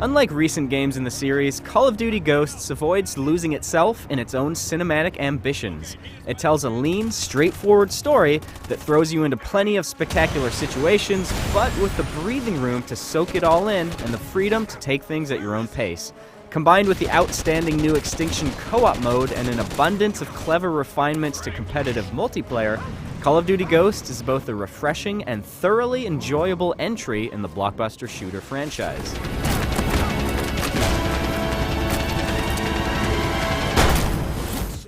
Unlike recent games in the series, Call of Duty Ghosts avoids losing itself in its own cinematic ambitions. It tells a lean, straightforward story that throws you into plenty of spectacular situations, but with the breathing room to soak it all in and the freedom to take things at your own pace. Combined with the outstanding new Extinction co-op mode and an abundance of clever refinements to competitive multiplayer, Call of Duty Ghosts is both a refreshing and thoroughly enjoyable entry in the blockbuster shooter franchise.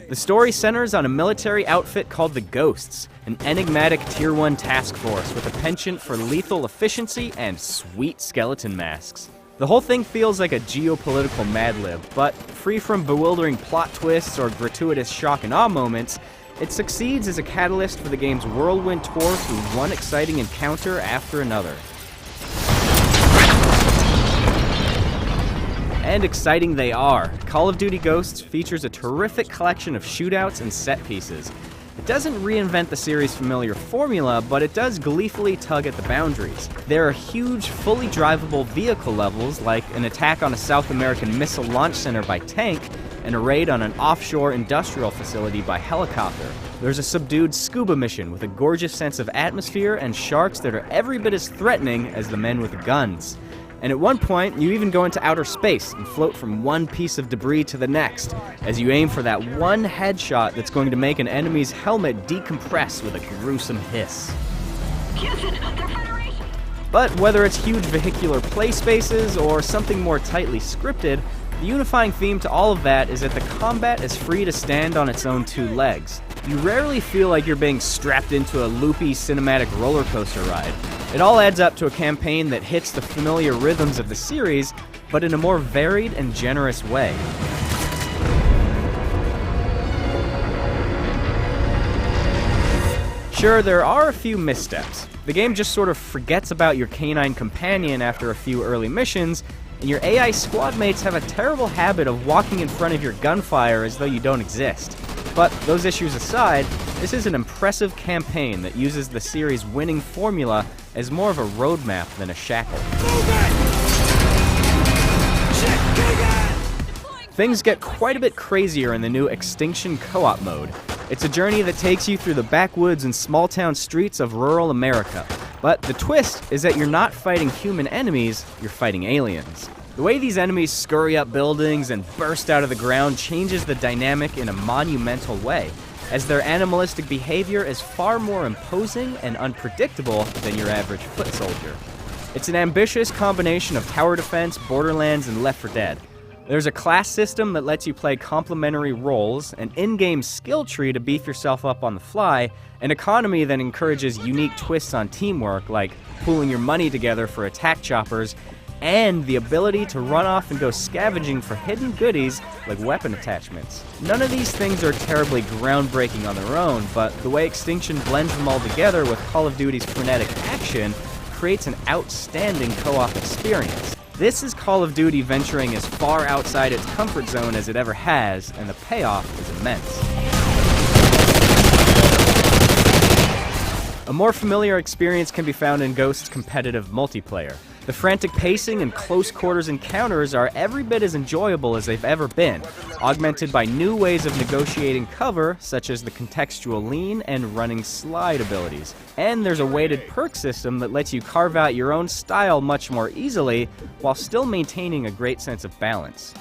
The story centers on a military outfit called the Ghosts, an enigmatic Tier 1 task force with a penchant for lethal efficiency and sweet skeleton masks. The whole thing feels like a geopolitical Mad Lib, but free from bewildering plot twists or gratuitous shock and awe moments, it succeeds as a catalyst for the game's whirlwind tour through one exciting encounter after another. And exciting they are. Call of Duty Ghosts features a terrific collection of shootouts and set pieces. It doesn't reinvent the series' familiar formula, but it does gleefully tug at the boundaries. There are huge, fully drivable vehicle levels, like an attack on a South American missile launch center by tank, and a raid on an offshore industrial facility by helicopter. There's a subdued scuba mission with a gorgeous sense of atmosphere and sharks that are every bit as threatening as the men with guns. And at one point, you even go into outer space and float from one piece of debris to the next, as you aim for that one headshot that's going to make an enemy's helmet decompress with a gruesome hiss. But whether it's huge vehicular play spaces or something more tightly scripted, the unifying theme to all of that is that the combat is free to stand on its own two legs. You rarely feel like you're being strapped into a loopy cinematic roller coaster ride. It all adds up to a campaign that hits the familiar rhythms of the series, but in a more varied and generous way. Sure, there are a few missteps. The game just sort of forgets about your canine companion after a few early missions, and your AI squad mates have a terrible habit of walking in front of your gunfire as though you don't exist. But those issues aside, this is an impressive campaign that uses the series' winning formula as more of a roadmap than a shackle. Things get quite a bit crazier in the new Extinction co-op mode. It's a journey that takes you through the backwoods and small-town streets of rural America. But the twist is that you're not fighting human enemies, you're fighting aliens. The way these enemies scurry up buildings and burst out of the ground changes the dynamic in a monumental way, as their animalistic behavior is far more imposing and unpredictable than your average foot soldier. It's an ambitious combination of tower defense, Borderlands, and Left 4 Dead. There's a class system that lets you play complementary roles, an in-game skill tree to beef yourself up on the fly, an economy that encourages unique twists on teamwork, like pooling your money together for attack choppers, and the ability to run off and go scavenging for hidden goodies like weapon attachments. None of these things are terribly groundbreaking on their own, but the way Extinction blends them all together with Call of Duty's frenetic action creates an outstanding co-op experience. This is Call of Duty venturing as far outside its comfort zone as it ever has, and the payoff is immense. A more familiar experience can be found in Ghost's competitive multiplayer. The frantic pacing and close-quarters encounters are every bit as enjoyable as they've ever been, augmented by new ways of negotiating cover, such as the contextual lean and running slide abilities. And there's a weighted perk system that lets you carve out your own style much more easily, while still maintaining a great sense of balance.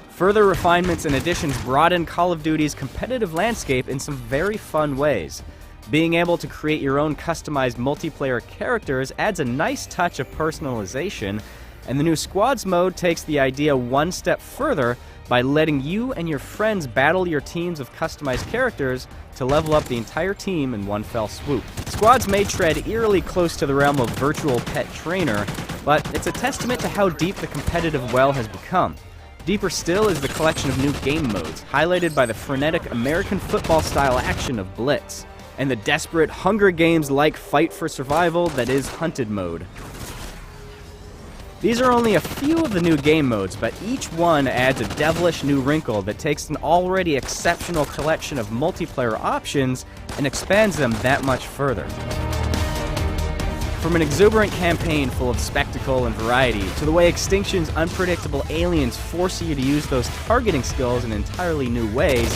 Further refinements and additions broaden Call of Duty's competitive landscape in some very fun ways. Being able to create your own customized multiplayer characters adds a nice touch of personalization, and the new Squads mode takes the idea one step further by letting you and your friends battle your teams of customized characters to level up the entire team in one fell swoop. Squads may tread eerily close to the realm of virtual pet trainer, but it's a testament to how deep the competitive well has become. Deeper still is the collection of new game modes, highlighted by the frenetic American football-style action of Blitz, and the desperate Hunger Games-like fight for survival that is Hunted mode. These are only a few of the new game modes, but each one adds a devilish new wrinkle that takes an already exceptional collection of multiplayer options and expands them that much further. From an exuberant campaign full of spectacle spectacle and variety to the way Extinction's unpredictable aliens force you to use those targeting skills in entirely new ways,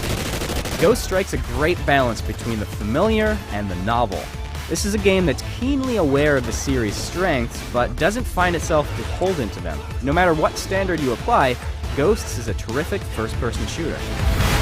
Ghost strikes a great balance between the familiar and the novel. This is a game that's keenly aware of the series' strengths, but doesn't find itself beholden to them. No matter what standard you apply, Ghosts is a terrific first-person shooter.